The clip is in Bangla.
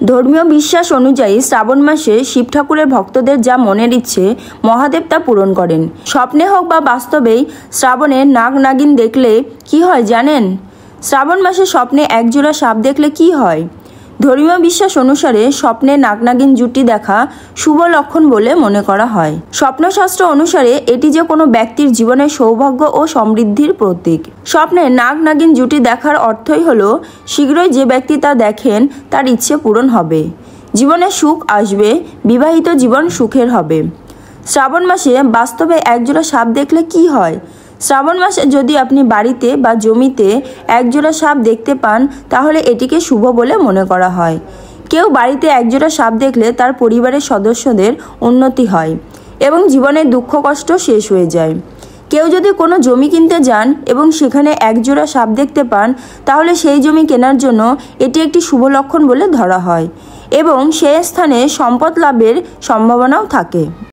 ধর্মীয় বিশ্বাস অনুযায়ী শ্রাবণ মাসে শিব ঠাকুরের ভক্তদের যা মনের ইচ্ছে মহাদেব তা পূরণ করেন। স্বপ্নে হোক বা বাস্তবেই শ্রাবণে নাগ নাগিন দেখলে কি হয় জানেন? শ্রাবণ মাসে স্বপ্নে একজোড়া সাপ দেখলে কি হয়? ধর্মীয় বিশ্বাস অনুসারে স্বপ্নে নাগনাগিন জুটি দেখা শুভ লক্ষণ বলে মনে করা হয়। স্বপ্নশাস্ত্র অনুসারে এটি যে কোনো ব্যক্তির জীবনের সৌভাগ্য ও সমৃদ্ধির প্রতীক। স্বপ্নে নাগ নাগিন জুটি দেখার অর্থই হলো শীঘ্রই যে ব্যক্তি তা দেখেন তার ইচ্ছে পূরণ হবে, জীবনে সুখ আসবে, বিবাহিত জীবন সুখের হবে। শ্রাবণ মাসে বাস্তবে একজোড়া সাপ দেখলে কি হয়? শ্রাবণ মাসে যদি আপনি বাড়িতে বা জমিতে একজোড়া সাপ দেখতে পান তাহলে এটিকে শুভ বলে মনে করা হয়। কেউ বাড়িতে একজোড়া সাপ দেখলে তার পরিবারের সদস্যদের উন্নতি হয় এবং জীবনের দুঃখ কষ্ট শেষ হয়ে যায়। কেউ যদি কোনো জমি কিনতে যান এবং সেখানে একজোড়া সাপ দেখতে পান তাহলে সেই জমি কেনার জন্য এটি একটি শুভ লক্ষণ বলে ধরা হয় এবং সেই স্থানে সম্পদ লাভের সম্ভাবনাও থাকে।